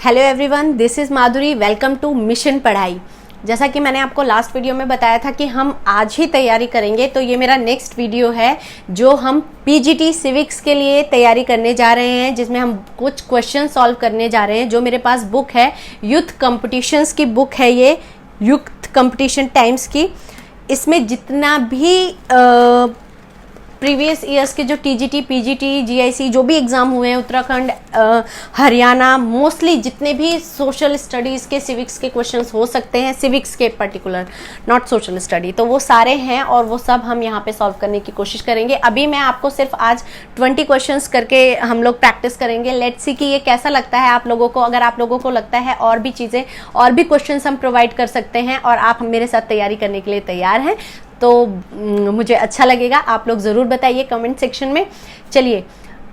Hello everyone, this is Madhuri. Welcome to mission पढ़ाई। जैसा कि मैंने आपको लास्ट वीडियो में बताया था कि हम आज ही तैयारी करेंगे, तो ये मेरा नेक्स्ट वीडियो है जो हम पीजीटी सिविक्स के लिए तैयारी करने जा रहे हैं, जिसमें हम कुछ क्वेश्चन सॉल्व करने जा रहे हैं। जो मेरे पास बुक है, यूथ कंपटीशंस की बुक है, ये यूथ कंपटीशन टाइम्स की। इसमें जितना भी प्रीवियस ईयर्स के जो टीजीटी, पीजीटी, जीआईसी जो भी एग्ज़ाम हुए हैं, उत्तराखंड, हरियाणा, मोस्टली जितने भी सोशल स्टडीज़ के सिविक्स के क्वेश्चंस हो सकते हैं, सिविक्स के पर्टिकुलर, नॉट सोशल स्टडी, तो वो सारे हैं और वो सब हम यहाँ पे सॉल्व करने की कोशिश करेंगे। अभी मैं आपको सिर्फ आज 20 क्वेश्चंस करके हम लोग प्रैक्टिस करेंगे। लेट्स सी कि ये कैसा लगता है आप लोगों को। अगर आप लोगों को लगता है और भी चीज़ें, और भी क्वेश्चंस हम प्रोवाइड कर सकते हैं और आप मेरे साथ तैयारी करने के लिए तैयार हैं, तो मुझे अच्छा लगेगा। आप लोग ज़रूर बताइए कमेंट सेक्शन में। चलिए,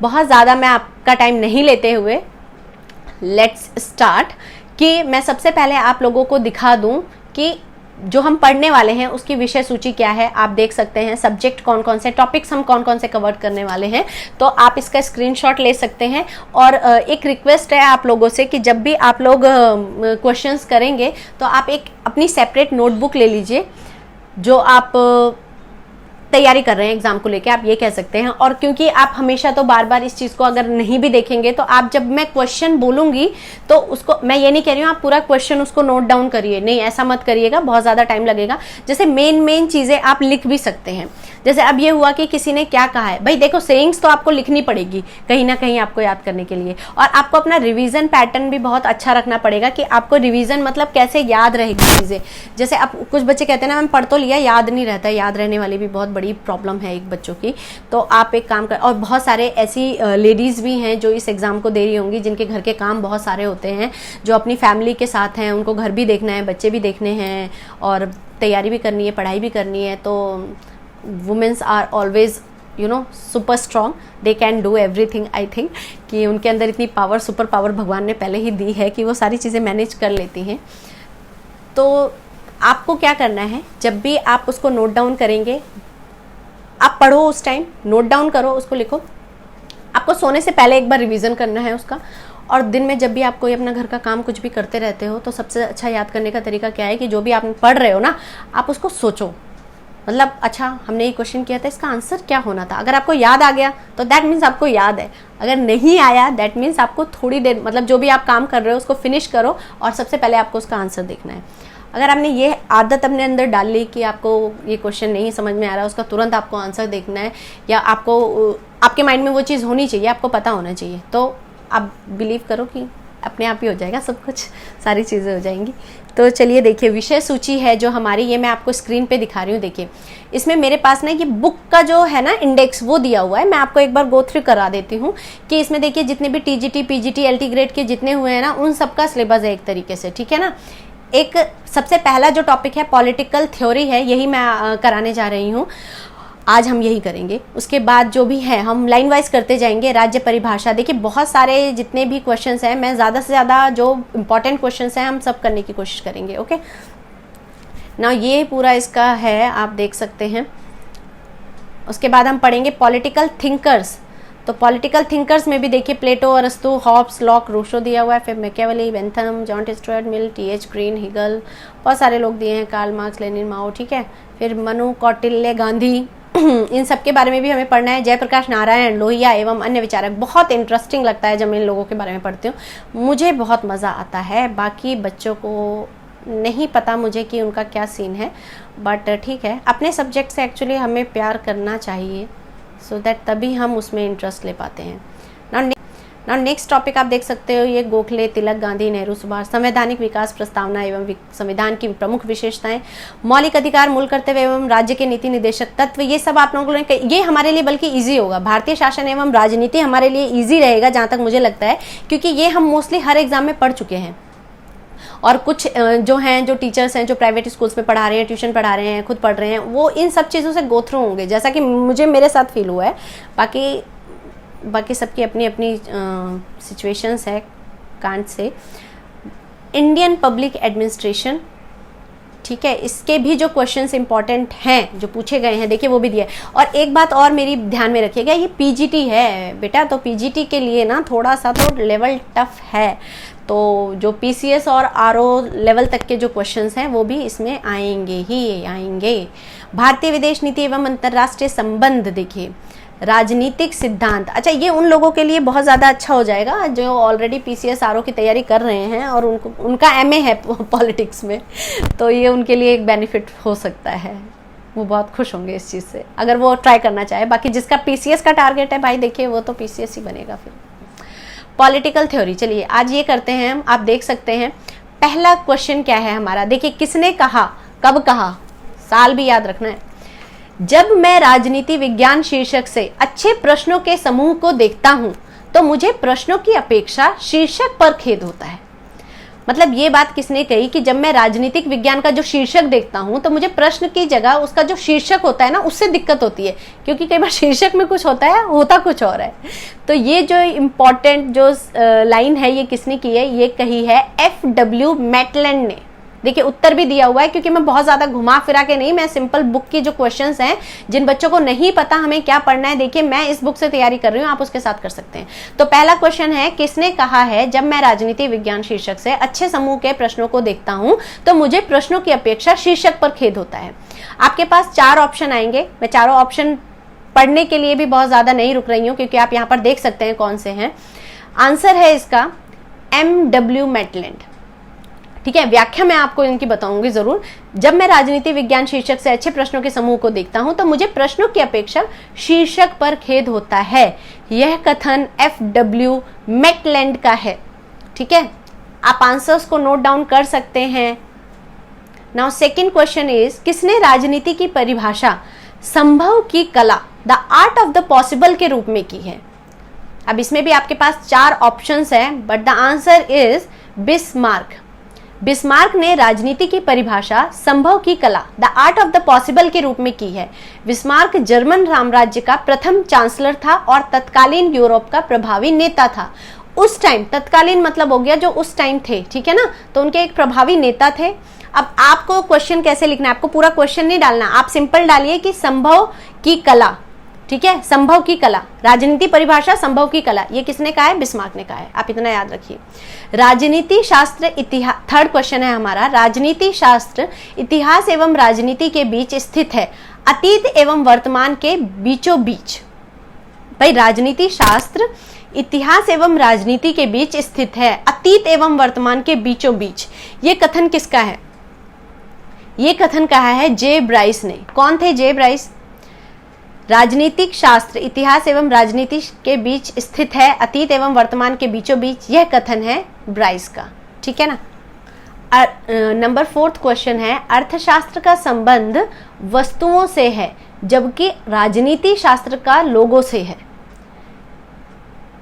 बहुत ज़्यादा मैं आपका टाइम नहीं लेते हुए लेट्स स्टार्ट। कि मैं सबसे पहले आप लोगों को दिखा दूं कि जो हम पढ़ने वाले हैं उसकी विषय सूची क्या है। आप देख सकते हैं सब्जेक्ट कौन कौन से, टॉपिक्स हम कौन कौन से कवर करने वाले हैं, तो आप इसका स्क्रीनशॉट ले सकते हैं। और एक रिक्वेस्ट है आप लोगों से कि जब भी आप लोग क्वेश्चंस करेंगे तो आप एक अपनी सेपरेट नोटबुक ले लीजिए, जो आप तैयारी कर रहे हैं एग्जाम को लेके, आप ये कह सकते हैं। और क्योंकि आप हमेशा तो बार बार इस चीज़ को अगर नहीं भी देखेंगे, तो आप जब मैं क्वेश्चन बोलूंगी तो उसको, मैं ये नहीं कह रही हूँ आप पूरा क्वेश्चन उसको नोट डाउन करिए, नहीं, ऐसा मत करिएगा, बहुत ज़्यादा टाइम लगेगा। जैसे मेन चीज़ें आप लिख भी सकते हैं। जैसे अब ये हुआ कि किसी ने क्या कहा है, भाई देखो सेइंग्स तो आपको लिखनी पड़ेगी कहीं ना कहीं आपको याद करने के लिए, और आपको अपना रिवीजन पैटर्न भी बहुत अच्छा रखना पड़ेगा कि आपको रिवीजन मतलब कैसे याद रहेगी चीज़ें। जैसे अब कुछ बच्चे कहते हैं ना, मैम पढ़ तो लिया, याद नहीं रहता। याद रहने वाली भी बहुत बड़ी प्रॉब्लम है एक बच्चों की। तो आप एक काम कर, और बहुत सारे ऐसी लेडीज़ भी हैं जो इस एग्ज़ाम को दे रही होंगी, जिनके घर के काम बहुत सारे होते हैं, जो अपनी फैमिली के साथ हैं, उनको घर भी देखना है, बच्चे भी देखने हैं, और तैयारी भी करनी है, पढ़ाई भी करनी है। तो womens are always super strong, they can do everything. I think कि उनके अंदर इतनी पावर, सुपर पावर भगवान ने पहले ही दी है कि वो सारी चीज़ें मैनेज कर लेती हैं। तो आपको क्या करना है, जब भी आप उसको नोट डाउन करेंगे, आप पढ़ो उस टाइम, नोट डाउन करो, उसको लिखो। आपको सोने से पहले एक बार रिवीजन करना है उसका। और दिन में जब भी आप कोई अपना घर का काम कुछ भी करते रहते हो, तो सबसे अच्छा याद करने का तरीका क्या है कि जो भी आप पढ़ रहे हो ना, आप उसको सोचो। मतलब अच्छा, हमने ये क्वेश्चन किया था, इसका आंसर क्या होना था। अगर आपको याद आ गया तो दैट मीन्स आपको याद है। अगर नहीं आया दैट मीन्स आपको थोड़ी देर, मतलब जो भी आप काम कर रहे हो उसको फिनिश करो और सबसे पहले आपको उसका आंसर देखना है। अगर आपने ये आदत अपने अंदर डाल ली कि आपको ये क्वेश्चन नहीं समझ में आ रहा, उसका तुरंत आपको आंसर देखना है, या आपको आपके माइंड में वो चीज़ होनी चाहिए, आपको पता होना चाहिए, तो आप बिलीव करो कि अपने आप ही हो जाएगा सब कुछ, सारी चीज़ें हो जाएंगी। तो चलिए देखिए, विषय सूची है जो हमारी, ये मैं आपको स्क्रीन पे दिखा रही हूँ। देखिए, इसमें मेरे पास ना ये बुक का जो है ना इंडेक्स, वो दिया हुआ है। मैं आपको एक बार गो थ्रू करा देती हूँ कि इसमें देखिए जितने भी टीजीटी, पीजीटी, एलटी ग्रेड के जितने हुए हैं ना, उन सबका सिलेबस है एक तरीके से, ठीक है ना। एक सबसे पहला जो टॉपिक है पॉलिटिकल थ्योरी है, यही मैं कराने जा रही हूँ, आज हम यही करेंगे। उसके बाद जो भी है हम लाइन वाइज करते जाएंगे। राज्य परिभाषा, देखिए बहुत सारे जितने भी क्वेश्चंस हैं, मैं ज़्यादा से ज़्यादा जो इम्पोर्टेंट क्वेश्चंस हैं हम सब करने की कोशिश करेंगे। ओके ना, ये पूरा इसका है, आप देख सकते हैं। उसके बाद हम पढ़ेंगे पॉलिटिकल थिंकर्स। तो पॉलिटिकल थिंकर्स में भी देखिए प्लेटो, अरस्तु, हॉब्स, लॉक, रूसो दिया हुआ है, फिर Machiavelli, Bentham, John Stuart Mill, T H. Green, Hegel, बहुत सारे लोग दिए हैं, कार्ल मार्क्स, लेनिन, माओ, ठीक है। फिर मनु, कौटिल्य, गांधी, इन सब के बारे में भी हमें पढ़ना है। जयप्रकाश नारायण, लोहिया एवं अन्य विचारक। बहुत इंटरेस्टिंग लगता है जब मैं इन लोगों के बारे में पढ़ती हूँ, मुझे बहुत मज़ा आता है। बाकी बच्चों को नहीं पता मुझे कि उनका क्या सीन है, बट ठीक है, अपने सब्जेक्ट से एक्चुअली हमें प्यार करना चाहिए, सो दैट तभी हम उसमें इंटरेस्ट ले पाते हैं ना। नेक्स्ट टॉपिक आप देख सकते हो, ये गोखले, तिलक, गांधी, नेहरू, सुभाष। संवैधानिक विकास प्रस्तावना एवं संविधान की प्रमुख विशेषताएं, मौलिक अधिकार, मूल कर्तव्य एवं राज्य के नीति निर्देशक तत्व, ये सब आप लोगों ने, ये हमारे लिए बल्कि इजी होगा। भारतीय शासन एवं राजनीति हमारे लिए इजी रहेगा जहाँ तक मुझे लगता है, क्योंकि ये हम मोस्टली हर एग्जाम में पढ़ चुके हैं। और कुछ जो हैं, जो टीचर्स हैं, जो प्राइवेट स्कूल्स में पढ़ा रहे हैं, ट्यूशन पढ़ा रहे हैं, खुद पढ़ रहे हैं, वो इन सब चीज़ों से गो थ्रू होंगे, जैसा कि मुझे मेरे साथ फील हुआ है। बाकी सबकी अपनी अपनी सिचुएशंस है, can't say. Indian public administration, ठीक है, इसके भी जो क्वेश्चंस इंपॉर्टेंट हैं जो पूछे गए हैं देखिए वो भी दिया है। और एक बात और मेरी ध्यान में रखिएगा, ये पीजीटी है बेटा, तो पीजीटी के लिए ना थोड़ा सा तो लेवल टफ है, तो जो पीसीएस और आरओ लेवल तक के जो क्वेश्चंस हैं वो भी इसमें आएंगे ही आएंगे। भारतीय विदेश नीति एवं अंतर्राष्ट्रीय संबंध देखिए, राजनीतिक सिद्धांत, अच्छा ये उन लोगों के लिए बहुत ज़्यादा अच्छा हो जाएगा जो ऑलरेडी पीसीएस आरओ की तैयारी कर रहे हैं और उनका एमए है पॉलिटिक्स में, तो ये उनके लिए एक बेनिफिट हो सकता है, वो बहुत खुश होंगे इस चीज़ से अगर वो ट्राई करना चाहे। बाकी जिसका पीसीएस का टारगेट है भाई देखिए वो तो पीसीएस ही बनेगा फिर। पॉलिटिकल थ्योरी, चलिए आज ये करते हैं हम, आप देख सकते हैं पहला क्वेश्चन क्या है हमारा, देखिए किसने कहा, कब कहा, साल भी याद रखना है। जब मैं राजनीति विज्ञान शीर्षक से अच्छे प्रश्नों के समूह को देखता हूं तो मुझे प्रश्नों की अपेक्षा शीर्षक पर खेद होता है। मतलब ये बात किसने कही कि जब मैं राजनीतिक विज्ञान का जो शीर्षक देखता हूं तो मुझे प्रश्न की जगह उसका जो शीर्षक होता है ना उससे दिक्कत होती है, क्योंकि कई बार शीर्षक में कुछ होता है होता कुछ और है। तो ये जो इम्पोर्टेंट जो लाइन है ये किसने की है, ये कही है FW मैटलैंड ने। देखिए उत्तर भी दिया हुआ है, क्योंकि मैं बहुत ज्यादा घुमा फिरा के नहीं, मैं सिंपल बुक की जो क्वेश्चंस हैं जिन बच्चों को नहीं पता हमें क्या पढ़ना है, देखिए मैं इस बुक से तैयारी कर रही हूँ, आप उसके साथ कर सकते हैं। तो पहला क्वेश्चन है, किसने कहा है जब मैं राजनीति विज्ञान शीर्षक से अच्छे समूह के प्रश्नों को देखता हूं तो मुझे प्रश्नों की अपेक्षा शीर्षक पर खेद होता है। आपके पास 4 ऑप्शन आएंगे, मैं चारों ऑप्शन पढ़ने के लिए भी बहुत ज्यादा नहीं रुक रही हूँ क्योंकि आप यहाँ पर देख सकते हैं कौन से हैं। आंसर है इसका MW मैटलैंड, ठीक है। व्याख्या मैं आपको इनकी बताऊंगी जरूर। जब मैं राजनीति विज्ञान शीर्षक से अच्छे प्रश्नों के समूह को देखता हूं तो मुझे प्रश्नों की अपेक्षा शीर्षक पर खेद होता है। यह कथन FW मैटलैंड का है, ठीक है। आप आंसर्स को नोट डाउन कर सकते हैं। नाउ सेकंड क्वेश्चन इज, किसने राजनीति की परिभाषा संभव की कला, the art of the possible के रूप में की है। अब इसमें भी आपके पास 4 ऑप्शंस हैं, but the answer is Bismarck. Bismarck ने राजनीति की परिभाषा संभव की कला, the art of the possible के रूप में की है। बिस्मार्क जर्मन साम्राज्य का प्रथम चांसलर था और तत्कालीन यूरोप का प्रभावी नेता था। उस टाइम, तत्कालीन मतलब हो गया जो उस टाइम थे, ठीक है ना, तो उनके एक प्रभावी नेता थे। अब आपको क्वेश्चन कैसे लिखना है, आपको पूरा क्वेश्चन नहीं डालना, आप सिंपल डालिए कि संभव की कला, ठीक है, संभव की कला, राजनीति परिभाषा संभव की कला, ये किसने कहा है, बिस्मार्क ने कहा है, आप इतना याद रखिए। राजनीति शास्त्र इतिहास, थर्ड क्वेश्चन है हमारा, राजनीति शास्त्र इतिहास एवं राजनीति के बीच स्थित है, अतीत एवं वर्तमान के बीचों बीच। भाई राजनीति शास्त्र इतिहास एवं राजनीति के बीच स्थित है, अतीत एवं वर्तमान के बीचों बीच, ये कथन किसका है, ये कथन कहा है जे ब्राइस ने। कौन थे जे ब्राइस? राजनीतिक शास्त्र इतिहास एवं राजनीति के बीच स्थित है, अतीत एवं वर्तमान के बीचों बीच, यह कथन है ब्राइस का, ठीक है ना। नंबर 4th क्वेश्चन है, अर्थशास्त्र का संबंध वस्तुओं से है जबकि राजनीति शास्त्र का लोगों से है।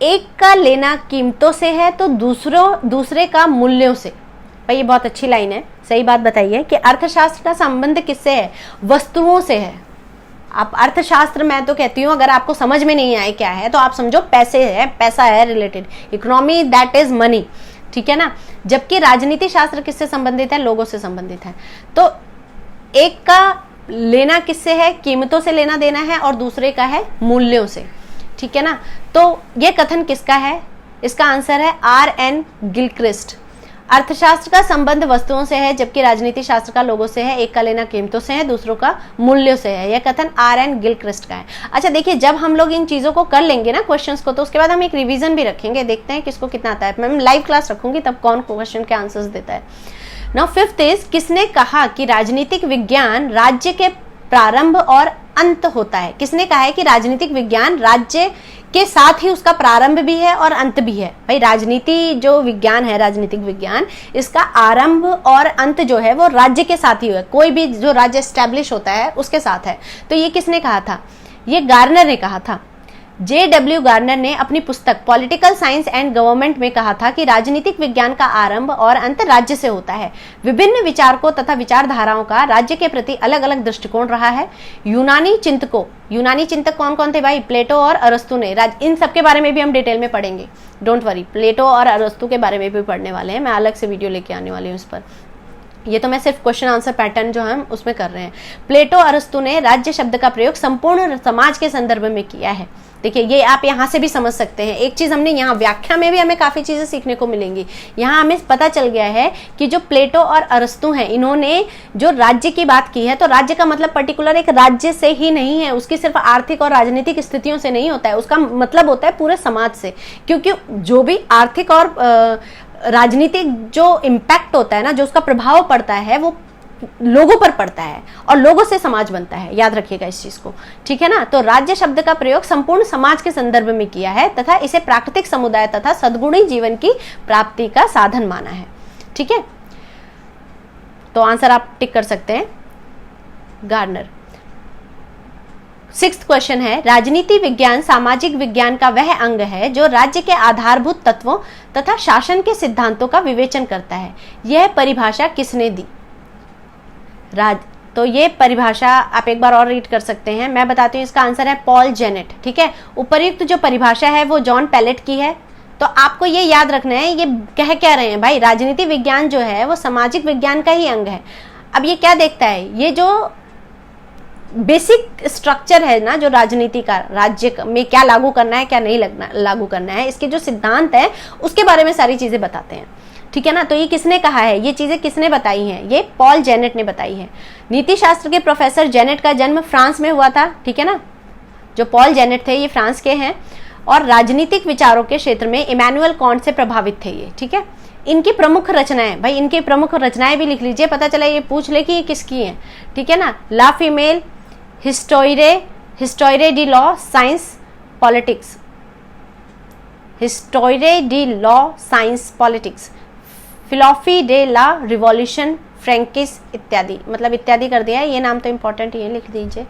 एक का लेना कीमतों से है तो दूसरे का मूल्यों से। भाई ये बहुत अच्छी लाइन है, सही बात बताइए कि अर्थशास्त्र का संबंध किससे है, वस्तुओं से है। आप अर्थशास्त्र, मैं तो कहती हूँ अगर आपको समझ में नहीं आए क्या है तो आप समझो पैसे है, पैसा है related, economy that is money, ठीक है ना। जबकि राजनीति शास्त्र किससे संबंधित है, लोगों से संबंधित है। तो एक का लेना किससे है, कीमतों से लेना देना है, और दूसरे का है मूल्यों से, ठीक है ना। तो ये कथन किसका है, इसका आंसर है R.N. गिलक्रिस्ट। अर्थशास्त्र का संबंध वस्तुओं से है जबकि राजनीति शास्त्र का लोगों से है, एक का लेना कीमतों से है, दूसरों का मूल्यों से है। यह कथन R.N. गिलक्रिस्ट का है। अच्छा देखिए, जब हम लोग इन चीजों को कर लेंगे ना क्वेश्चंस को, तो उसके बाद हम एक रिवीजन भी रखेंगे, देखते हैं किसको कितना आता है। मैं लाइव क्लास रखूंगी तब कौन क्वेश्चन के आंसर्स देता है। नाउ 5th इज, किसने कहा कि राजनीतिक विज्ञान राज्य के प्रारंभ और अंत होता है। किसने कहा है कि राजनीतिक विज्ञान राज्य के साथ ही उसका प्रारंभ भी है और अंत भी है। भाई राजनीति जो विज्ञान है, राजनीतिक विज्ञान, इसका आरंभ और अंत जो है वो राज्य के साथ ही है, कोई भी जो राज्य एस्टैब्लिश होता है उसके साथ है। तो ये किसने कहा था, ये गार्नर ने कहा था। J.W. गार्नर ने अपनी पुस्तक पॉलिटिकल साइंस एंड गवर्नमेंट में कहा था कि राजनीतिक विज्ञान का आरंभ और अंत राज्य से होता है। विभिन्न विचारकों तथा विचारधाराओं का राज्य के प्रति अलग अलग दृष्टिकोण रहा है। यूनानी चिंतक कौन कौन थे भाई, प्लेटो और अरस्तु ने। इन सब के बारे में भी हम डिटेल में पढ़ेंगे, डोंट वरी, प्लेटो और अरस्तु के बारे में भी पढ़ने वाले हैं, मैं अलग से वीडियो लेके आने वाली हूँ इस पर। ये तो मैं सिर्फ क्वेश्चन आंसर पैटर्न जो हम उसमें कर रहे हैं। प्लेटो अरस्तु ने राज्य शब्द का प्रयोग संपूर्ण समाज के संदर्भ में किया है। देखिए ये आप यहाँ से भी समझ सकते हैं। एक चीज हमने यहाँ व्याख्या में भी हमें काफी चीजें सीखने को मिलेंगी। यहाँ हमें पता चल गया है कि जो प्लेटो और अरस्तु हैं, इन्होंने जो राज्य की बात की है, तो राज्य का मतलब पर्टिकुलर एक राज्य से ही नहीं है, उसकी सिर्फ आर्थिक और राजनीतिक स्थितियों से नहीं होता है, उसका मतलब होता है पूरे समाज से। क्योंकि जो भी आर्थिक और राजनीतिक जो इम्पैक्ट होता है ना, जो उसका प्रभाव पड़ता है, वो लोगों पर पड़ता है और लोगों से समाज बनता है। याद रखिएगा इस चीज को, ठीक है ना। तो राज्य शब्द का प्रयोग संपूर्ण समाज के संदर्भ में किया है तथा इसे प्राकृतिक समुदाय तथा सद्गुणी जीवन की प्राप्ति का साधन माना है। ठीक है, तो आंसर आप टिक कर सकते हैं, गार्नर। 6th क्वेश्चन है, राजनीति विज्ञान सामाजिक विज्ञान का वह अंग है जो राज्य के आधारभूत तत्वों तथा शासन के सिद्धांतों का विवेचन करता है। यह परिभाषा किसने दी? तो ये परिभाषा आप एक बार और रीड कर सकते हैं। मैं बताती हूँ, इसका आंसर है पॉल जेनेट। ठीक है, उपर्युक्त जो परिभाषा है वो जॉन पैलेट की है। तो आपको ये याद रखना है, ये कह क्या रहे हैं भाई, राजनीति विज्ञान जो है वो सामाजिक विज्ञान का ही अंग है। अब ये क्या देखता है, ये जो बेसिक स्ट्रक्चर है ना, जो राजनीति का, राज्य में क्या लागू करना है क्या नहीं लागू करना है, इसके जो सिद्धांत है उसके बारे में सारी चीजें बताते हैं। ठीक है ना। तो ये किसने कहा है, ये चीजें किसने बताई हैं? ये पॉल जेनेट ने बताई है। नीति शास्त्र के प्रोफेसर जेनेट का जन्म फ्रांस में हुआ था। ठीक है ना, जो पॉल जेनेट थे ये फ्रांस के हैं और राजनीतिक विचारों के क्षेत्र में इमैनुअल कांट से प्रभावित थे ये। ठीक है, इनकी प्रमुख रचनाएं, भाई इनकी प्रमुख रचनाएं भी लिख लीजिए, पता चला ये पूछ ले कि ये किसकी है। ठीक है ना, ला फीमेल, हिस्टोरे डी लॉ साइंस पॉलिटिक्स, हिस्टोरे डी लॉ साइंस पॉलिटिक्स, फिलॉफी डे ला रिवॉल्यूशन फ्रैंकिस इत्यादि, मतलब इत्यादि कर दिया है। ये नाम तो इंपॉर्टेंट है, लिख दीजिए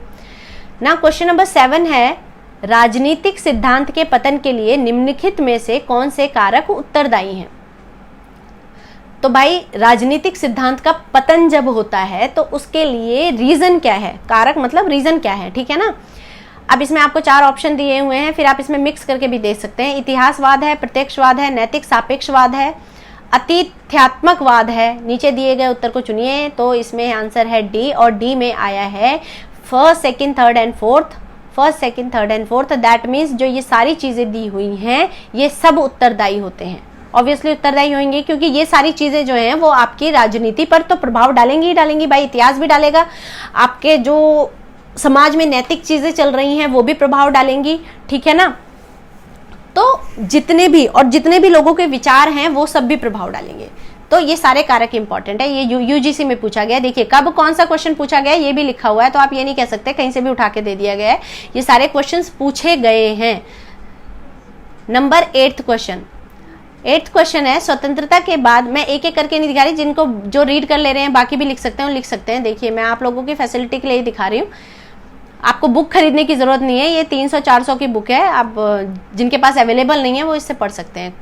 ना। क्वेश्चन नंबर 7 है, राजनीतिक सिद्धांत के पतन के लिए निम्नलिखित में से कौन से कारक उत्तरदायी हैं? तो भाई राजनीतिक सिद्धांत का पतन जब होता है तो उसके लिए रीजन क्या है, कारक मतलब रीजन क्या है। ठीक है ना। अब इसमें आपको 4 ऑप्शन दिए हुए हैं, फिर आप इसमें मिक्स करके भी देख सकते हैं। इतिहासवाद है, प्रत्यक्षवाद है, नैतिक सापेक्षवाद है, अतिथ्यात्मकवाद है। नीचे दिए गए उत्तर को चुनिए। तो इसमें आंसर है डी, और डी में आया है first, second, third and fourth. First, second, third and fourth, that means जो ये सारी चीजें दी हुई हैं ये सब उत्तरदायी होते हैं। ऑब्वियसली उत्तरदायी होंगे क्योंकि ये सारी चीजें जो हैं वो आपकी राजनीति पर तो प्रभाव डालेंगी ही डालेंगी। भाई इतिहास भी डालेगा, आपके जो समाज में नैतिक चीजें चल रही हैं वो भी प्रभाव डालेंगी। ठीक है ना। तो जितने भी लोगों के विचार हैं वो सब भी प्रभाव डालेंगे। तो ये सारे कारक इंपॉर्टेंट है। ये यूजीसी में पूछा गया। देखिए कब कौन सा क्वेश्चन पूछा गया ये भी लिखा हुआ है, तो आप ये नहीं कह सकते कहीं से भी उठा के दे दिया गया है। ये सारे क्वेश्चंस पूछे गए हैं। Number 8th question. 8th question है, स्वतंत्रता के बाद, मैं एक एक करके नहीं दिखा रही, जिनको जो रीड कर ले रहे हैं बाकी भी लिख सकते हैं, लिख सकते हैं। देखिए मैं आप लोगों की फैसिलिटी के लिए ही दिखा रही हूँ, आपको बुक खरीदने की जरूरत नहीं है। ये 300-400 की बुक है, आप जिनके पास अवेलेबल नहीं है वो इससे पढ़ सकते हैं।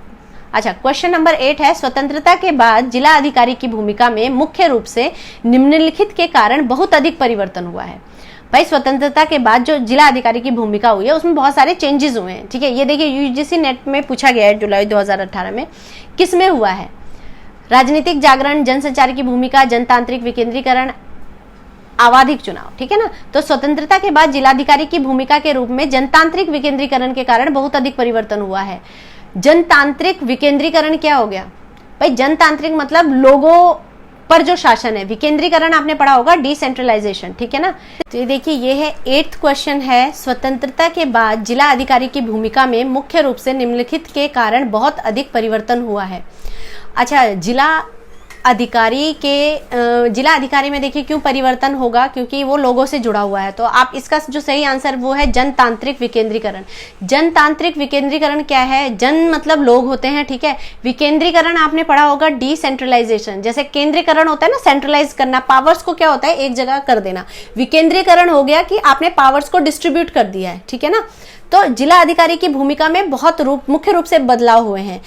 अच्छा, क्वेश्चन नंबर 8 है, स्वतंत्रता के बाद जिला अधिकारी की भूमिका में मुख्य रूप से निम्नलिखित के कारण बहुत अधिक परिवर्तन हुआ है। भाई स्वतंत्रता के बाद जो जिला अधिकारी की भूमिका हुई है उसमें बहुत सारे चेंजेस हुए हैं। ठीक है, ये देखिए यूजीसी नेट में पूछा गया है जुलाई 2018 में, किस में हुआ है? राजनीतिक जागरण, जनसंचार की भूमिका, जनतांत्रिक विकेंद्रीकरण, आवाधिक चुनाव। ठीक है ना। तो स्वतंत्रता के बाद जिलाधिकारी की भूमिका के रूप में जनतांत्रिक विकेंद्रीकरण के कारण बहुत अधिक परिवर्तन हुआ है। जनतांत्रिक विकेंद्रीकरण क्या हो गया भाई? जनतांत्रिक मतलब लोगों पर जो शासन है, विकेंद्रीकरण आपने पढ़ा होगा, डिसेंट्रलाइजेशन। ठीक है ना। तो ये देखिए ये है 8th क्वेश्चन है, स्वतंत्रता के बाद जिला अधिकारी की भूमिका में मुख्य रूप से निम्नलिखित के कारण बहुत अधिक परिवर्तन हुआ है। अच्छा, जिला अधिकारी में देखिए क्यों परिवर्तन होगा, क्योंकि वो लोगों से जुड़ा हुआ है। तो आप इसका जो सही आंसर वो है जनतांत्रिक विकेंद्रीकरण। जनतांत्रिक विकेंद्रीकरण क्या है? जन मतलब लोग होते हैं। ठीक है। विकेंद्रीकरण आपने पढ़ा होगा डिसेंट्रलाइजेशन, जैसे केंद्रीकरण होता है ना, सेंट्रलाइज करना, पावर्स को क्या होता है एक जगह कर देना। विकेंद्रीकरण हो गया कि आपने पावर्स को डिस्ट्रीब्यूट कर दिया है। ठीक है ना। तो जिला अधिकारी की भूमिका में बहुत मुख्य रूप से बदलाव हुए हैं।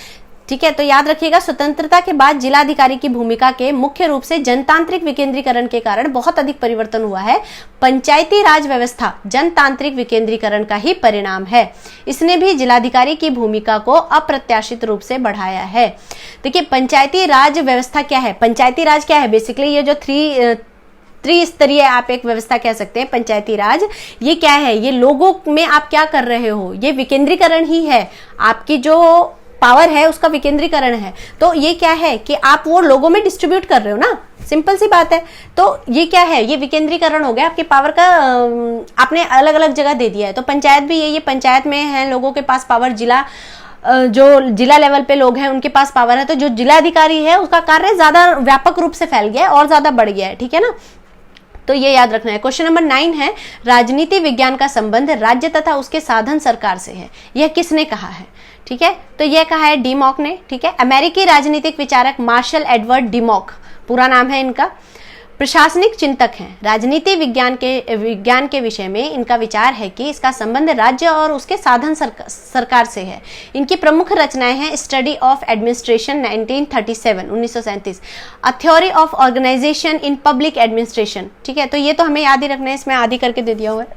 ठीक है, तो याद रखिएगा स्वतंत्रता के बाद जिलाधिकारी की भूमिका के मुख्य रूप से जनतांत्रिक विकेंद्रीकरण के कारण बहुत अधिक परिवर्तन हुआ है। पंचायती राज व्यवस्था जनतांत्रिक विकेंद्रीकरण का ही परिणाम है। इसने भी जिलाधिकारी की भूमिका को अप्रत्याशित रूप से बढ़ाया है। देखिए पंचायती राज व्यवस्था क्या है, पंचायती राज क्या है, बेसिकली ये जो त्रिस्तरीय आप एक व्यवस्था कह सकते हैं पंचायती राज, ये क्या है, ये लोगों में आप क्या कर रहे हो, ये विकेंद्रीकरण ही है। आपकी जो पावर है उसका विकेंद्रीकरण है। तो ये क्या है कि आप वो लोगों में डिस्ट्रीब्यूट कर रहे हो ना, सिंपल सी बात है। तो ये क्या है, ये विकेंद्रीकरण हो गया, आपकी पावर का आपने अलग अलग जगह दे दिया है। तो पंचायत भी ये पंचायत में है, लोगों के पास पावर, जो जिला लेवल पे लोग हैं उनके पास पावर है। तो जो जिलाधिकारी है उसका कार्य ज्यादा व्यापक रूप से फैल गया है और ज्यादा बढ़ गया है, ठीक है ना। तो ये याद रखना है। क्वेश्चन नंबर 9 है, राजनीति विज्ञान का संबंध राज्य तथा उसके साधन सरकार से है। यह किसने कहा है, ठीक है, तो यह कहा है डीमॉक ने, ठीक है। अमेरिकी राजनीतिक विचारक मार्शल एडवर्ड डीमॉक पूरा नाम है इनका, प्रशासनिक चिंतक हैं। राजनीति विज्ञान के विषय में इनका विचार है कि इसका संबंध राज्य और उसके साधन सरकार से है। इनकी प्रमुख रचनाएं हैं study of administration 1937 a theory of organisation in public administration, ठीक है। तो ये तो हमें याद ही रखना है, इसमें आदि करके दे दिया हुआ है।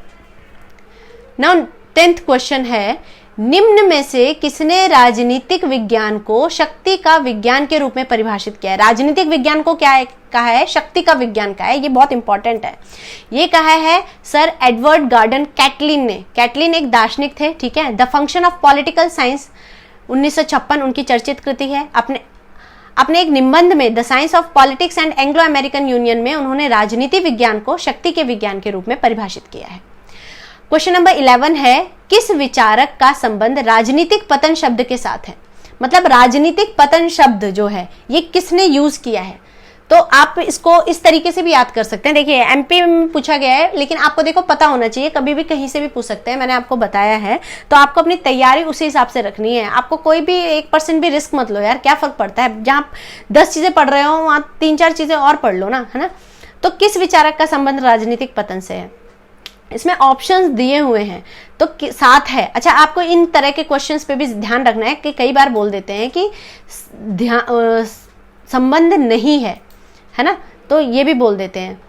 नाउ 10th क्वेश्चन है, निम्न में से किसने राजनीतिक विज्ञान को शक्ति का विज्ञान के रूप में परिभाषित किया है। राजनीतिक विज्ञान को क्या कहा है, शक्ति का विज्ञान का है, ये बहुत इंपॉर्टेंट है। ये कहा है सर एडवर्ड गॉर्डन कैटलिन ने। कैटलिन एक दार्शनिक थे, ठीक है। The function of political science 1956 उनकी चर्चित कृति है। अपने एक निबंध में the science of politics and Anglo American union में उन्होंने राजनीति विज्ञान को शक्ति के विज्ञान के रूप में परिभाषित किया है। क्वेश्चन नंबर 11 है, किस विचारक का संबंध राजनीतिक पतन शब्द के साथ है। मतलब राजनीतिक पतन शब्द जो है ये किसने यूज किया है। तो आप इसको इस तरीके से भी याद कर सकते हैं। देखिए एमपी में पूछा गया है, लेकिन आपको देखो पता होना चाहिए, कभी भी कहीं से भी पूछ सकते हैं, मैंने आपको बताया है। तो आपको अपनी तैयारी उसी हिसाब से रखनी है। आपको कोई भी 1% भी रिस्क मत लो यार, क्या फर्क पड़ता है, जहाँ 10 चीजें पढ़ रहे हो वहां 3-4 चीजें और पढ़ लो ना, है ना। तो किस विचारक का संबंध राजनीतिक पतन से है, इसमें ऑप्शंस दिए हुए हैं तो साथ है। अच्छा, आपको इन तरह के क्वेश्चंस पे भी ध्यान रखना है कि कई बार बोल देते हैं कि संबंध नहीं है ना, तो ये भी बोल देते हैं।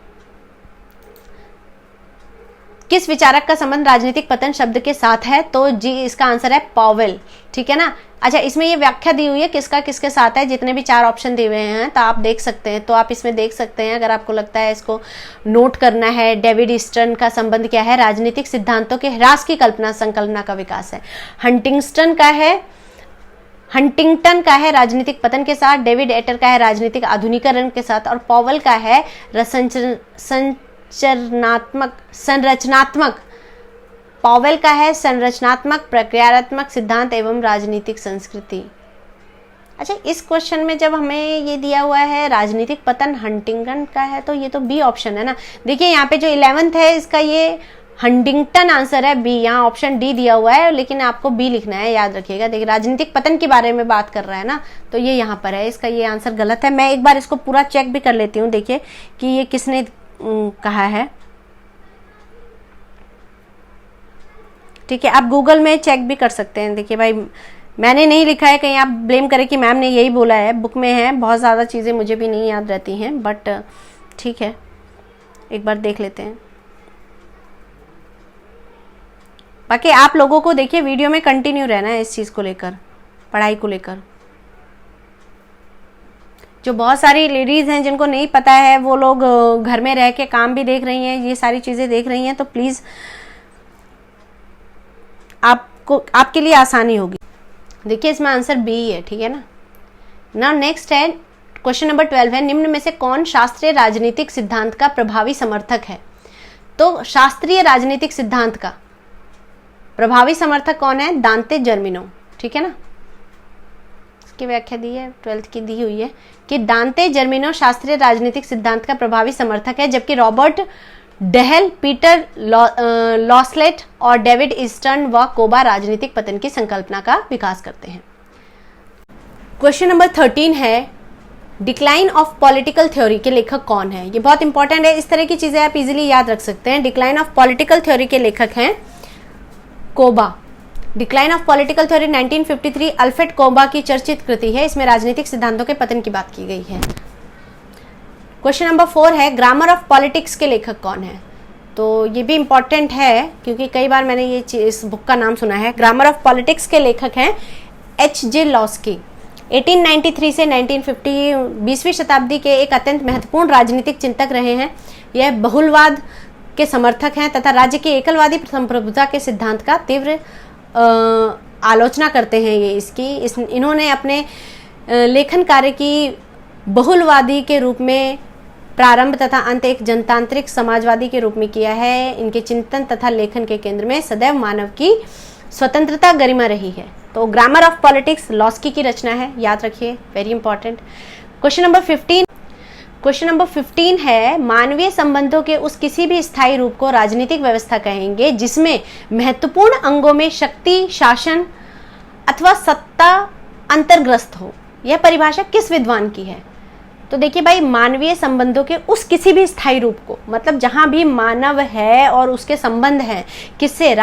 किस विचारक का संबंध राजनीतिक पतन शब्द के साथ है, तो जी इसका आंसर है पॉवेल, ठीक है ना। अच्छा, इसमें ये व्याख्या दी हुई है किसका किसके साथ है, जितने भी 4 ऑप्शन दिए हुए हैं तो आप देख सकते हैं। तो आप इसमें देख सकते हैं, अगर आपको लगता है इसको नोट करना है। डेविड ईस्टन का संबंध क्या है, राजनीतिक सिद्धांतों के ह्रास की कल्पना संकल्पना का विकास है। हंटिंगटन का है राजनीतिक पतन के साथ। डेविड एटर का है राजनीतिक आधुनिकीकरण के साथ। और पॉवेल का है संरचनात्मक। पॉवेल का है संरचनात्मक, प्रक्रियात्मक सिद्धांत एवं राजनीतिक संस्कृति। अच्छा, इस क्वेश्चन में जब हमें ये दिया हुआ है राजनीतिक पतन हंटिंगटन का है, तो ये तो बी ऑप्शन है ना। देखिए यहाँ पे जो 11th है इसका ये हंटिंगटन आंसर है, बी। यहाँ ऑप्शन डी दिया हुआ है लेकिन आपको बी लिखना है, याद रखिएगा। देखिए राजनीतिक पतन के बारे में बात कर रहा है ना, तो ये यहाँ पर है, इसका ये आंसर गलत है। मैं एक बार इसको पूरा चेक भी कर लेती हूँ, देखिए कि ये किसने कहा है, ठीक है। आप गूगल में चेक भी कर सकते हैं। देखिए भाई, मैंने नहीं लिखा है, कहीं आप ब्लेम करें कि मैम ने यही बोला है। बुक में है, बहुत ज़्यादा चीज़ें मुझे भी नहीं याद रहती हैं, बट ठीक है, एक बार देख लेते हैं। बाकी आप लोगों को देखिए वीडियो में कंटिन्यू रहना है इस चीज़ को लेकर, पढ़ाई को लेकर। जो बहुत सारी लेडीज़ हैं जिनको नहीं पता है, वो लोग घर में रह के काम भी देख रही हैं, ये सारी चीज़ें देख रही हैं, तो प्लीज़ आपके लिए आसानी होगी। देखिए इसमें आंसर बी है, ठीक है ना। नाउ नेक्स्ट है क्वेश्चन नंबर 12 है, निम्न में से कौन शास्त्रीय राजनीतिक सिद्धांत का प्रभावी समर्थक है। तो शास्त्रीय राजनीतिक सिद्धांत का प्रभावी समर्थक कौन है, दांते जर्मिनो, ठीक है ना। इसकी व्याख्या दी है 12th की दी हुई है कि दांते जर्मिनो शास्त्रीय राजनीतिक सिद्धांत का प्रभावी समर्थक है, जबकि रॉबर्ट डेहल, पीटर लॉसलेट और डेविड ईस्टर्न व कोबा राजनीतिक पतन की संकल्पना का विकास करते हैं। क्वेश्चन नंबर 13 है, डिक्लाइन ऑफ पॉलिटिकल थ्योरी के लेखक कौन है। ये बहुत इंपॉर्टेंट है, इस तरह की चीजें आप इजीली याद रख सकते हैं। डिक्लाइन ऑफ पॉलिटिकल थ्योरी के लेखक हैं कोबा। Decline of political theory 1953 Alfred कोम्बा की चर्चित कृति है, इसमें राजनीतिक सिद्धांतों के पतन की बात की गई है। क्वेश्चन नंबर 4 है ग्रामर ऑफ पॉलिटिक्स के लेखक कौन है? तो ये भी इंपॉर्टेंट है क्योंकि कई बार मैंने ये इस बुक का नाम सुना है। ग्रामर ऑफ पॉलिटिक्स के लेखक हैं H.J. लॉस्की। 1893 से 1950 20वीं शताब्दी के एक अत्यंत महत्वपूर्ण राजनीतिक चिंतक रहे हैं। यह बहुलवाद के समर्थक हैं तथा राज्य की एकलवादी संप्रभुता के सिद्धांत का तीव्र आलोचना करते हैं। ये इन्होंने अपने लेखन कार्य की बहुलवादी के रूप में प्रारंभ तथा अंत एक जनतांत्रिक समाजवादी के रूप में किया है। इनके चिंतन तथा लेखन के केंद्र में सदैव मानव की स्वतंत्रता गरिमा रही है। तो ग्रामर ऑफ पॉलिटिक्स लॉस्की की रचना है, याद रखिए, वेरी इंपॉर्टेंट। क्वेश्चन नंबर 15 है मानवीय संबंधों के उस किसी भी स्थायी रूप को राजनीतिक व्यवस्था कहेंगे जिसमें महत्वपूर्ण अंगों में शक्ति, शासन अथवा सत्ता अंतर्ग्रस्त हो। यह परिभाषा किस विद्वान की है? तो देखिए भाई, मानवीय संबंधों के उस किसी भी स्थायी रूप को, मतलब जहां भी मानव है और उसके संबंध हैं, किससे?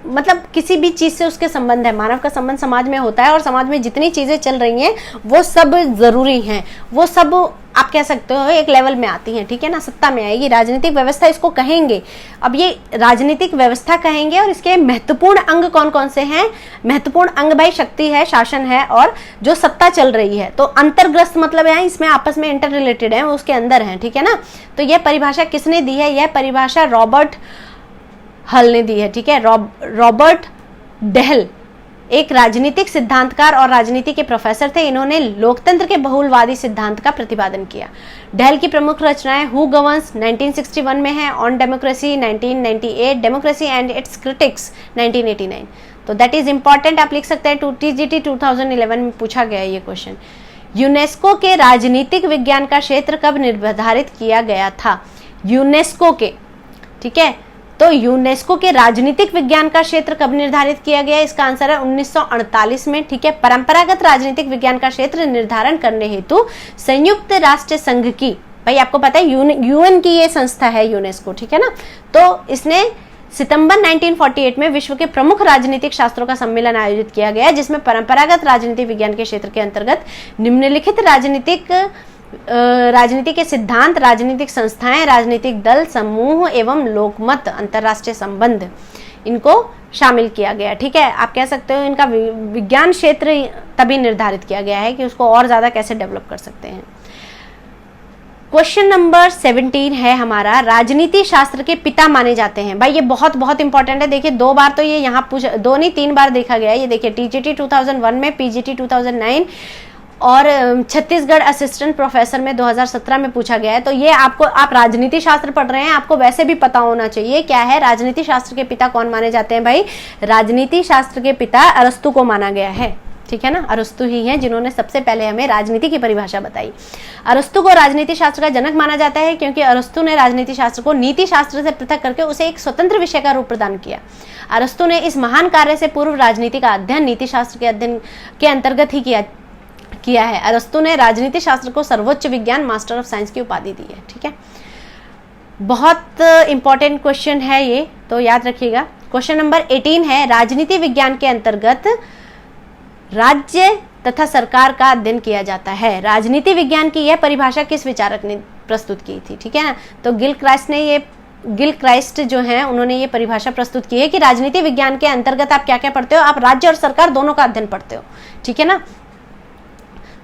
मतलब किसी भी चीज से उसके संबंध है। मानव का संबंध समाज में होता है और समाज में जितनी चीजें चल रही हैं वो सब जरूरी हैं, वो सब आप कह सकते हो एक लेवल में आती हैं, ठीक है ना, सत्ता में आएगी। राजनीतिक व्यवस्था इसको कहेंगे। अब ये राजनीतिक व्यवस्था कहेंगे और इसके महत्वपूर्ण अंग कौन कौन से हैं? महत्वपूर्ण अंग भाई शक्ति है, शासन है और जो सत्ता चल रही है। तो अंतर्ग्रस्त मतलब है इसमें आपस में इंटर रिलेटेड है, उसके अंदर है, ठीक है ना। तो यह परिभाषा किसने दी है? यह परिभाषा रॉबर्ट हल ने दी है, ठीक है। रॉबर्ट डेहल एक राजनीतिक सिद्धांतकार और राजनीति के प्रोफेसर थे। इन्होंने लोकतंत्र के बहुलवादी सिद्धांत का प्रतिपादन किया। डेल की प्रमुख रचनाएं हु गवर्न्स 1961 में है, on democracy 1998, democracy and it's critics 1989। तो दैट इज इंपॉर्टेंट, आप लिख सकते हैं। TGT 2011 में पूछा गया ये क्वेश्चन। यूनेस्को के राजनीतिक विज्ञान का क्षेत्र कब निर्धारित किया गया था? यूनेस्को के, ठीक है, तो यूनेस्को के राजनीतिक विज्ञान का क्षेत्र कब निर्धारित किया गया? इसका आंसर है 1948 में, ठीक है। परंपरागत राजनीतिक विज्ञान का क्षेत्र निर्धारण करने हेतु संयुक्त राष्ट्र संघ की, भाई आपको पता है यूएन की ये संस्था है यूनेस्को, ठीक है ना। तो इसने सितंबर 1948 में विश्व के प्रमुख राजनीतिक शास्त्रों का सम्मेलन आयोजित किया गया जिसमें परंपरागत राजनीतिक विज्ञान के क्षेत्र के अंतर्गत निम्नलिखित राजनीति के सिद्धांत, राजनीतिक संस्थाएं, राजनीतिक दल, समूह एवं लोकमत, अंतरराष्ट्रीय संबंध, इनको शामिल किया गया, ठीक है। आप कह सकते हो इनका विज्ञान क्षेत्र तभी निर्धारित किया गया है कि उसको और ज्यादा कैसे डेवलप कर सकते हैं। क्वेश्चन नंबर 17 है हमारा, राजनीति शास्त्र के पिता माने जाते हैं। भाई ये बहुत बहुत इंपॉर्टेंट है। देखिए 2 बार तो ये यहाँ दो नहीं 3 बार देखा गया है। ये देखिए TGT 2001 में, PGT 2009 और छत्तीसगढ़ असिस्टेंट प्रोफेसर में 2017 में पूछा गया है। तो ये आपको, आप राजनीति शास्त्र पढ़ रहे हैं, आपको वैसे भी पता होना चाहिए क्या है राजनीति शास्त्र के पिता कौन माने जाते हैं। भाई राजनीति शास्त्र के पिता अरस्तु को माना गया है, ठीक है ना। अरस्तु ही हैं जिन्होंने सबसे पहले हमें राजनीति की परिभाषा बताई। अरस्तु को राजनीति शास्त्र का जनक माना जाता है क्योंकि अरस्तु ने राजनीति शास्त्र को नीति शास्त्र से पृथक करके उसे एक स्वतंत्र विषय का रूप प्रदान किया। अरस्तु ने इस महान कार्य से पूर्व राजनीति का अध्ययन नीति शास्त्र के अध्ययन के अंतर्गत ही किया है। अरस्तु ने राजनीति शास्त्र को सर्वोच्च विज्ञान, मास्टर ऑफ साइंस की उपाधि दी है, ठीक है। बहुत इंपॉर्टेंट क्वेश्चन है ये, तो याद रखिएगा। क्वेश्चन नंबर 18 है, राजनीति विज्ञान के अंतर्गत राज्य तथा सरकार का अध्ययन किया जाता है। राजनीति विज्ञान की यह परिभाषा किस विचारक ने प्रस्तुत की थी, ठीक है ना। तो गिल क्राइस्ट जो हैं उन्होंने ये परिभाषा प्रस्तुत की है कि राजनीति विज्ञान के अंतर्गत आप क्या क्या पढ़ते हो? आप राज्य और सरकार दोनों का अध्ययन पढ़ते हो, ठीक है ना।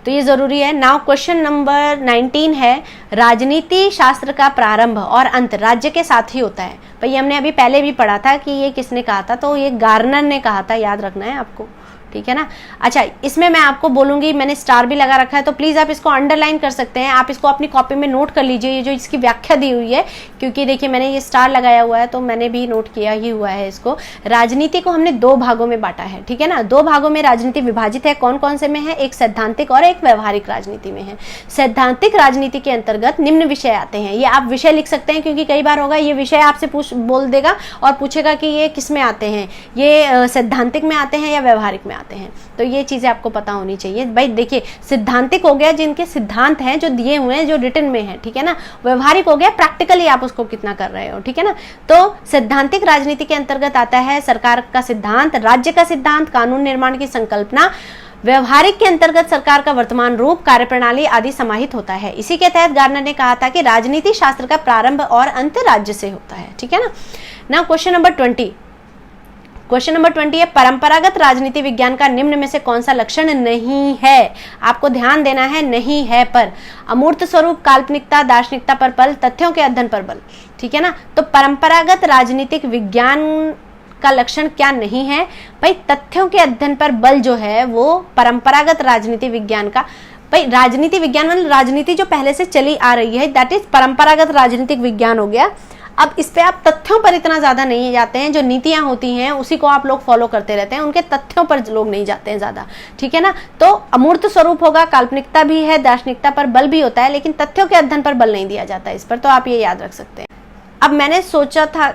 तो ये जरूरी है। नाउ क्वेश्चन नंबर 19 है, राजनीति शास्त्र का प्रारंभ और अंत राज्य के साथ ही होता है। भाई हमने अभी पहले भी पढ़ा था कि ये किसने कहा था, तो ये गार्नर ने कहा था, याद रखना है आपको, ठीक है ना। अच्छा, इसमें मैं आपको बोलूंगी, मैंने स्टार भी लगा रखा है तो प्लीज आप इसको अंडरलाइन कर सकते हैं। आप इसको अपनी कॉपी में नोट कर लीजिए, ये जो इसकी व्याख्या दी हुई है, क्योंकि देखिए मैंने ये स्टार लगाया हुआ है तो मैंने भी नोट किया ही हुआ है इसको। राजनीति को हमने 2 भागों में बांटा है, ठीक है ना। 2 भागों में राजनीति विभाजित है। कौन कौन से में है? एक सैद्धांतिक और एक व्यवहारिक राजनीति में है। सैद्धांतिक राजनीति के अंतर्गत निम्न विषय आते हैं। ये आप विषय लिख सकते हैं क्योंकि कई बार होगा ये विषय आपसे बोल देगा और पूछेगा कि ये किस में आते हैं, ये सैद्धांतिक में आते हैं या व्यवहारिक में बनाते हैं। तो ये चीज़ें आपको पता होनी चाहिए भाई। देखिए, सिद्धांतिक हो गया जिनके सिद्धांत हैं, जो दिए हुए हैं, जो रिटन में है, ठीक है ना। व्यवहारिक हो गया प्रैक्टिकली आप उसको कितना कर रहे हो, ठीक है ना। तो सैद्धांतिक राजनीति के अंतर्गत आता है सरकार का सिद्धांत, राज्य का सिद्धांत, कानून निर्माण की संकल्पना। व्यवहारिक के अंतर्गत सरकार का वर्तमान रूप, कार्यप्रणाली आदि समाहित होता है। इसी के तहत गार्नर ने कहा था कि राजनीति शास्त्र का प्रारंभ और अंत राज्य से होता है, ठीक है ना। नाउ क्वेश्चन नंबर 20 है, परंपरागत राजनीति विज्ञान का निम्न में से कौन सा लक्षण नहीं है। आपको ध्यान देना है नहीं है पर। अमूर्त स्वरूप, काल्पनिकता, दार्शनिकता पर बल, तथ्यों के अध्ययन पर बल, ठीक है ना। तो परंपरागत राजनीतिक विज्ञान का लक्षण क्या नहीं है भाई, तथ्यों के अध्ययन पर बल जो है वो परंपरागत राजनीति विज्ञान का, भाई राजनीति विज्ञान मतलब राजनीति जो पहले से चली आ रही है, दैट इज परंपरागत राजनीतिक विज्ञान हो गया। अब इस पे आप तथ्यों पर इतना ज्यादा नहीं जाते हैं, जो नीतियां होती हैं उसी को आप लोग फॉलो करते रहते हैं, उनके तथ्यों पर लोग नहीं जाते हैं ज्यादा, ठीक है ना। तो अमूर्त स्वरूप होगा, काल्पनिकता भी है, दार्शनिकता पर बल भी होता है, लेकिन तथ्यों के अध्ययन पर बल नहीं दिया जाता इस पर, तो आप ये याद रख सकते हैं। अब मैंने सोचा था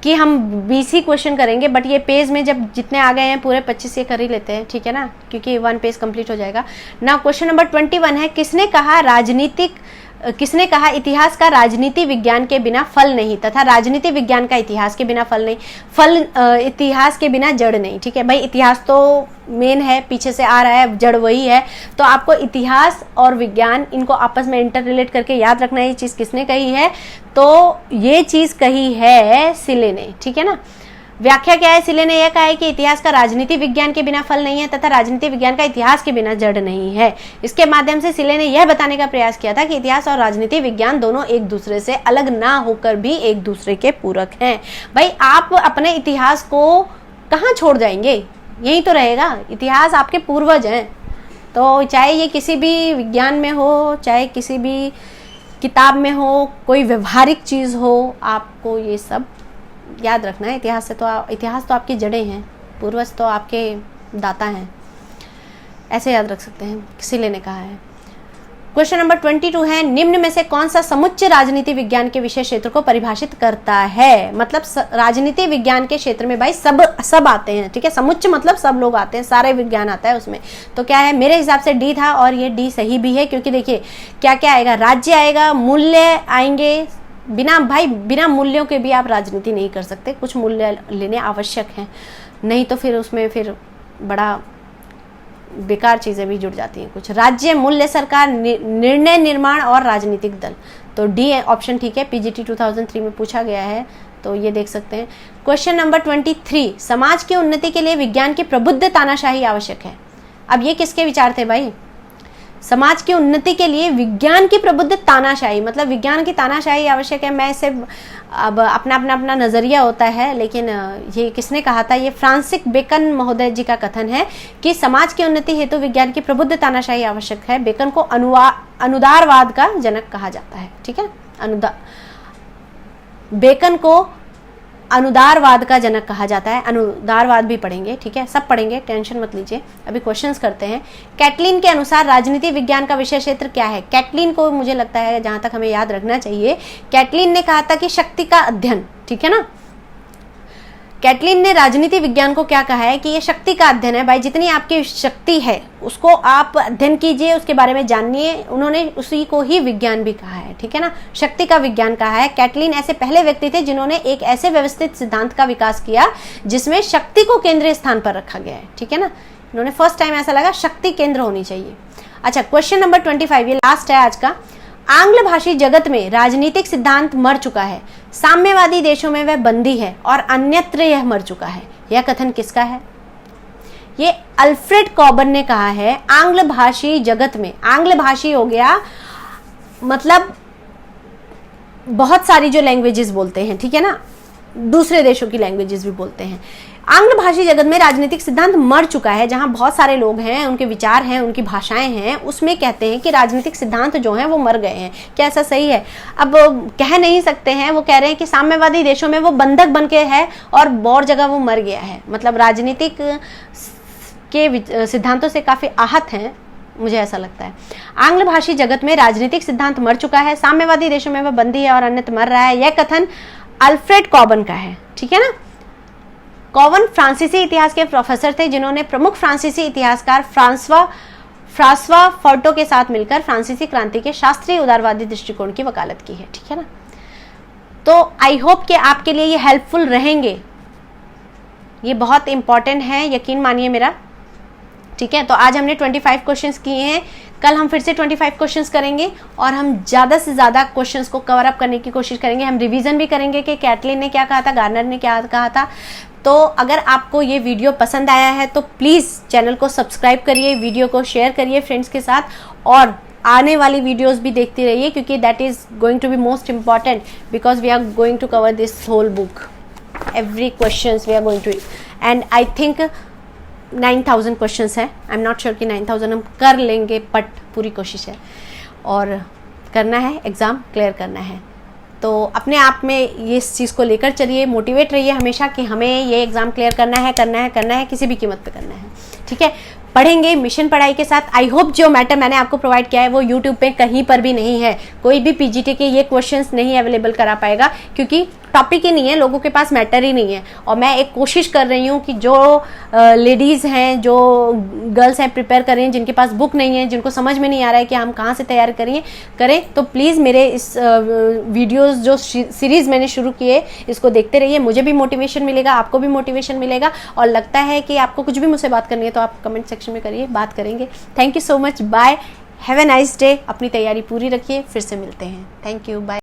कि हम 20 ही क्वेश्चन करेंगे, बट ये पेज में जब जितने आ गए हैं पूरे 25 ये कर ही लेते हैं, ठीक है ना, क्योंकि 1 पेज कंप्लीट हो जाएगा ना। क्वेश्चन नंबर 21 है, किसने कहा इतिहास का राजनीति विज्ञान के बिना फल नहीं, तथा राजनीति विज्ञान का इतिहास के बिना फल नहीं। इतिहास के बिना जड़ नहीं, ठीक है भाई। इतिहास तो मेन है, पीछे से आ रहा है, जड़ वही है। तो आपको इतिहास और विज्ञान इनको आपस में इंटर रिलेट करके याद रखना है। ये चीज किसने कही है, तो ये चीज कही है सिले ने, ठीक है ना। व्याख्या क्या है, सिले ने यह कहा है कि इतिहास का राजनीति विज्ञान के बिना फल नहीं है तथा राजनीति विज्ञान का इतिहास के बिना जड़ नहीं है। इसके माध्यम से सिले ने यह बताने का प्रयास किया था कि इतिहास और राजनीति विज्ञान दोनों एक दूसरे से अलग ना होकर भी एक दूसरे के पूरक हैं। भाई आप अपने इतिहास को कहाँ छोड़ जाएंगे, यही तो रहेगा। इतिहास आपके पूर्वज हैं, तो चाहे ये किसी भी विज्ञान में हो, चाहे किसी भी किताब में हो, कोई व्यवहारिक चीज हो, आपको ये सब याद रखना है। इतिहास तो आपकी जड़ें हैं, पूर्वज तो आपके दाता हैं, ऐसे याद रख सकते हैं, किसी ने कहा है। क्वेश्चन नंबर 22 है, निम्न में से कौन सा समुच्चय राजनीति विज्ञान के विषय क्षेत्र को परिभाषित करता है। मतलब राजनीति विज्ञान के क्षेत्र में भाई सब आते हैं, ठीक है। समुच्चय मतलब सब लोग आते हैं, सारे विज्ञान आता है उसमें। तो क्या है, मेरे हिसाब से डी था, और ये डी सही भी है, क्योंकि देखिए क्या क्या आएगा, राज्य आएगा, मूल्य आएंगे। बिना मूल्यों के भी आप राजनीति नहीं कर सकते, कुछ मूल्य लेने आवश्यक हैं, नहीं तो फिर उसमें फिर बड़ा बेकार चीजें भी जुड़ जाती हैं कुछ। राज्य, मूल्य, सरकार, निर्णय निर्माण और राजनीतिक दल, तो डी ऑप्शन ठीक है। पीजीटी 2003 में पूछा गया है, तो ये देख सकते हैं। क्वेश्चन नंबर 23, समाज की उन्नति के लिए विज्ञान की प्रबुद्ध तानाशाही आवश्यक है। अब ये किसके विचार थे भाई, समाज की उन्नति के लिए विज्ञान की प्रबुद्ध तानाशाही, मतलब विज्ञान की तानाशाही आवश्यक है। मैं इसे अब अपना नजरिया होता है, लेकिन ये किसने कहा था, ये फ्रांसिस बेकन महोदय जी का कथन है कि समाज की उन्नति हेतु विज्ञान की प्रबुद्ध तानाशाही आवश्यक है। बेकन को अनुदारवाद का जनक कहा जाता है, ठीक है। बेकन को अनुदारवाद का जनक कहा जाता है। अनुदारवाद भी पढ़ेंगे, ठीक है, सब पढ़ेंगे, टेंशन मत लीजिए। अभी क्वेश्चंस करते हैं। कैटलिन के अनुसार राजनीति विज्ञान का विषय क्षेत्र क्या है। कैटलिन को मुझे लगता है, जहां तक हमें याद रखना चाहिए, कैटलिन ने कहा था कि शक्ति का अध्ययन, ठीक है ना। कैटलिन ने राजनीति विज्ञान को क्या कहा है कि ये शक्ति का अध्ययन है। भाई जितनी आपकी शक्ति है उसको आप अध्ययन कीजिए, उसके बारे में जानिए। उन्होंने उसी को ही विज्ञान भी कहा है, ठीक है ना, शक्ति का विज्ञान कहा है। कैटलिन ऐसे पहले व्यक्ति थे जिन्होंने एक ऐसे व्यवस्थित सिद्धांत का विकास किया जिसमें शक्ति को केंद्रीय स्थान पर रखा गया है, ठीक है ना। इन्होंने फर्स्ट टाइम ऐसा लगा शक्ति केंद्र होनी चाहिए। अच्छा, क्वेश्चन नंबर 25, ये लास्ट है आज का। आंग्ल भाषी जगत में राजनीतिक सिद्धांत मर चुका है, साम्यवादी देशों में वह बंदी है और अन्यत्र यह मर चुका है। यह कथन किसका है। ये अल्फ्रेड कॉबन ने कहा है। आंग्ल भाषी जगत में, आंग्ल भाषी हो गया मतलब बहुत सारी जो लैंग्वेजेस बोलते हैं, ठीक है ना, दूसरे देशों की लैंग्वेजेस भी बोलते हैं। आंग्ल भाषी जगत में राजनीतिक सिद्धांत मर चुका है, जहां बहुत सारे लोग हैं, उनके विचार हैं, उनकी भाषाएं हैं, उसमें कहते हैं कि राजनीतिक सिद्धांत जो हैं वो मर गए हैं। क्या ऐसा सही है। अब कह नहीं सकते हैं, वो कह रहे हैं कि साम्यवादी देशों में वो बंधक बन के है और और जगह वो मर गया है, मतलब राजनीतिक के सिद्धांतों से काफी आहत हैं, मुझे ऐसा लगता है। आंग्ल भाषी जगत में राजनीतिक सिद्धांत मर चुका है, साम्यवादी देशों में वह बंदी है और अन्यत्र मर रहा है। यह कथन अल्फ्रेड कॉबन का है, ठीक है ना। कौन फ्रांसीसी इतिहास के प्रोफेसर थे जिन्होंने प्रमुख फ्रांसीसी इतिहासकार फ्रांसवा फोर्टो के साथ मिलकर फ्रांसीसी क्रांति के शास्त्रीय उदारवादी दृष्टिकोण की वकालत की है, ठीक है ना। तो आई होप कि आपके लिए ये हेल्पफुल रहेंगे, ये बहुत इंपॉर्टेंट है, यकीन मानिए मेरा, ठीक है। तो आज हमने 25 क्वेश्चंस किए हैं, कल हम फिर से 25 क्वेश्चंस करेंगे और हम ज़्यादा से ज़्यादा क्वेश्चंस को कवर अप करने की कोशिश करेंगे। हम रिवीजन भी करेंगे कि कैटलिन ने क्या कहा था, गार्नर ने क्या कहा था। तो अगर आपको ये वीडियो पसंद आया है तो प्लीज़ चैनल को सब्सक्राइब करिए, वीडियो को शेयर करिए फ्रेंड्स के साथ, और आने वाली वीडियोस भी देखते रहिए, क्योंकि that is going to be most important because we are going to cover this whole book, every questions we are going to, and I think 9000 questions हैं। आई एम नॉट श्योर कि 9000 हम कर लेंगे, but पूरी कोशिश है और करना है, एग्ज़ाम क्लियर करना है। तो अपने आप में ये इस चीज़ को लेकर चलिए, मोटिवेट रहिए हमेशा कि हमें ये एग्ज़ाम क्लियर करना है, किसी भी कीमत पे करना है, ठीक है। पढ़ेंगे मिशन पढ़ाई के साथ। आई होप जो मैटर मैंने आपको प्रोवाइड किया है वो यूट्यूब पे कहीं पर भी नहीं है, कोई भी पीजीटी के ये क्वेश्चंस नहीं अवेलेबल करा पाएगा, क्योंकि टॉपिक ही नहीं है, लोगों के पास मैटर ही नहीं है। और मैं एक कोशिश कर रही हूँ कि जो लेडीज़ हैं, जो गर्ल्स हैं, प्रिपेयर कर रही हैं, जिनके पास बुक नहीं है, जिनको समझ में नहीं आ रहा है कि हम कहाँ से तैयार करें, तो प्लीज़ मेरे इस वीडियोस जो सीरीज़ मैंने शुरू किए इसको देखते रहिए, मुझे भी मोटिवेशन मिलेगा, आपको भी मोटिवेशन मिलेगा। और लगता है कि आपको कुछ भी मुझसे बात करनी है तो आप कमेंट सेक्शन में करिए, बात करेंगे। Thank you so much, bye, have a nice day, अपनी तैयारी पूरी रखिए, फिर से मिलते हैं। Thank you, bye.